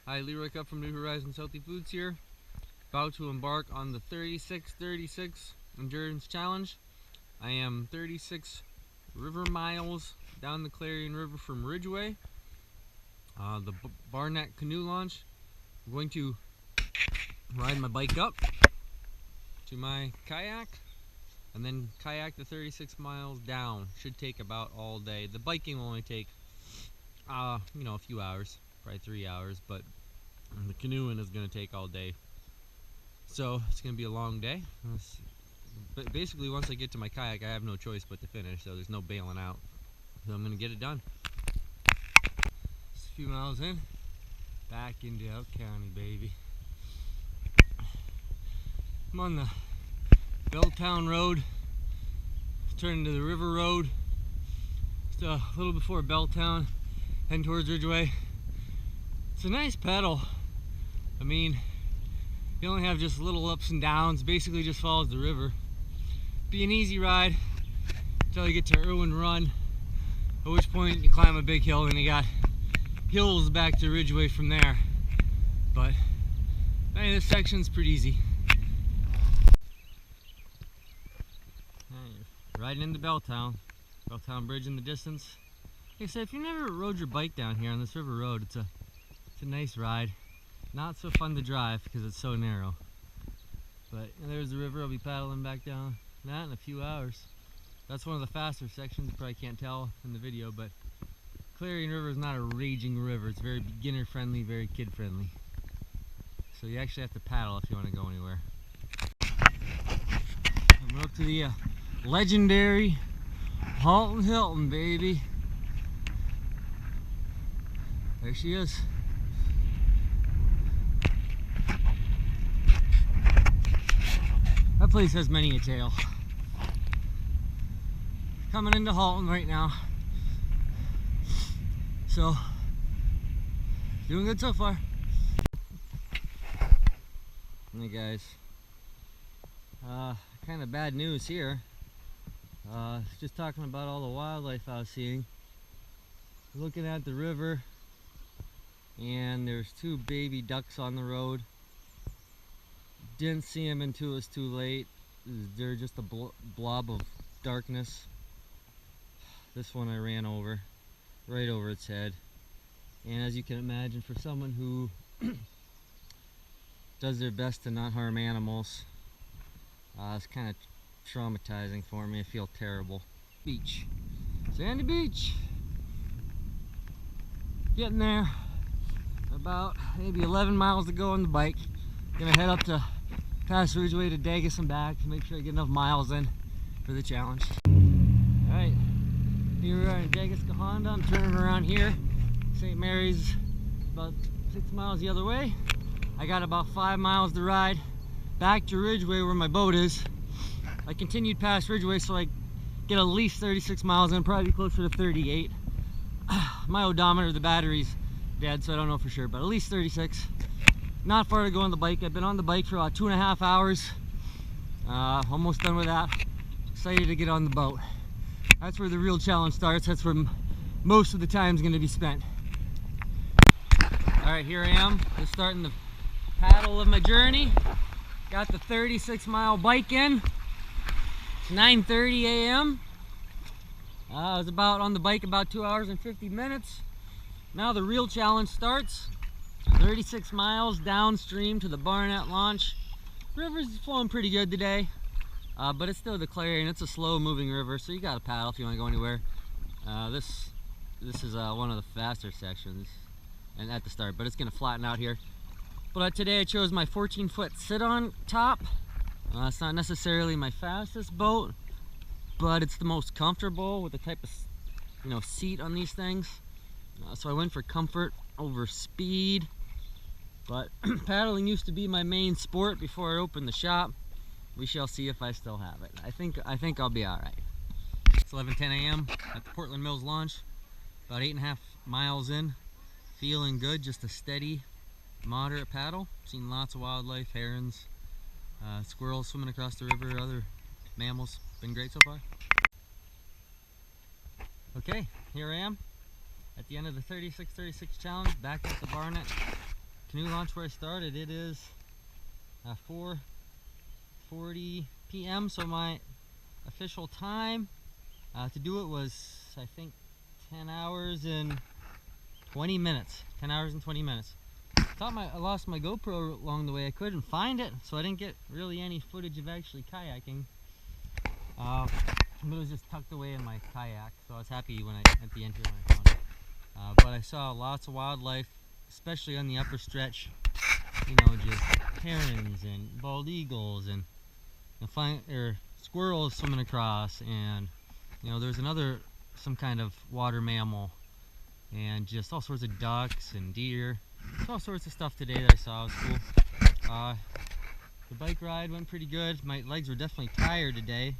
Hi, Leroy Cup from New Horizons Healthy Foods here. About to embark on the 36 Endurance Challenge. I am 36 river miles down the Clarion River from Ridgeway. The Barnett canoe launch. I'm going to ride my bike up to my kayak and then kayak the 36 miles down. Should take about all day. The biking will only take a few hours, probably 3 hours, but the canoeing is going to take all day. So it's going to be a long day. But basically, once I get to my kayak, I have no choice but to finish, so there's no bailing out. So I'm going to get it done. Just a few miles in, back into Elk County, baby. I'm on the Belltown Road, turning to the River Road. Just a little before Belltown, heading towards Ridgeway. It's a nice pedal. I mean, you only have just little ups and downs, basically just follows the river. Be an easy ride until you get to Irwin Run, at which point you climb a big hill and you got hills back to Ridgeway from there. But hey, this section's pretty easy. Riding into Belltown Bridge in the distance. Like I said, if you never rode your bike down here on this river road, it's a nice ride. Not so fun to drive because it's so narrow. But there's the river. I'll be paddling back down that in a few hours. That's one of the faster sections. You probably can't tell in the video, but Clarion River is not a raging river. It's very beginner friendly, very kid friendly. So you actually have to paddle if you want to go anywhere. We're up to the legendary Halton Hilton, baby. There she is. That place has many a tale. Coming into Halton right now. So, doing good so far. Hey guys, kind of bad news here. Just talking about all the wildlife I was seeing. Looking at the river, and there's two baby ducks on the road. Didn't see them until it was too late. They're just a blob of darkness. This one I ran over, right over its head. And as you can imagine, for someone who does their best to not harm animals, it's kind of traumatizing for me. I feel terrible. Beach. Sandy Beach. Getting there. About maybe 11 miles to go on the bike. Gonna head up to past Ridgeway to Dagus and back to make sure I get enough miles in for the challenge. Alright, here we are in Dagus, Honda. I'm turning around here. St. Mary's about 6 miles the other way. I got about 5 miles to ride back to Ridgeway where my boat is. I continued past Ridgeway so I get at least 36 miles in, probably closer to 38. My odometer, the battery's dead, so I don't know for sure, but at least 36. Not far to go on the bike. I've been on the bike for about 2.5 hours. Almost done with that. Excited to get on the boat. That's where the real challenge starts. That's where most of the time is going to be spent. Alright, here I am. Just starting the paddle of my journey. Got the 36-mile bike in. It's 9:30 a.m. I was on the bike about 2 hours and 50 minutes. Now the real challenge starts. 36 miles downstream to the Barnett launch. River's flowing pretty good today, but it's still the Clarion. It's a slow moving river, so you gotta paddle if you want to go anywhere. This is one of the faster sections and at the start, but it's gonna flatten out here. But today I chose my 14-foot sit-on top. It's not necessarily my fastest boat, but it's the most comfortable with the type of seat on these things. So I went for comfort over speed. But paddling used to be my main sport before I opened the shop. We shall see if I still have it. I think I'll be all right. It's 11:10 a.m. at the Portland Mills launch. About 8.5 miles in. Feeling good. Just a steady, moderate paddle. Seen lots of wildlife, herons, squirrels swimming across the river, other mammals. Been great so far. Okay, here I am at the end of the 36 challenge, back at the Barnett canoe launch where I started. It is 4:40 p.m. So my official time to do it was, I think, 10 hours and 20 minutes. 10 hours and 20 minutes. I lost my GoPro along the way. I couldn't find it, so I didn't get really any footage of actually kayaking. But it was just tucked away in my kayak, so I was happy when at the end here when I found it. But I saw lots of wildlife, especially on the upper stretch. You know, just herons and bald eagles and squirrels swimming across, and you know, there's some kind of water mammal, and just all sorts of ducks and deer. There's all sorts of stuff today that I saw. It was cool. The bike ride went pretty good. My legs were definitely tired today.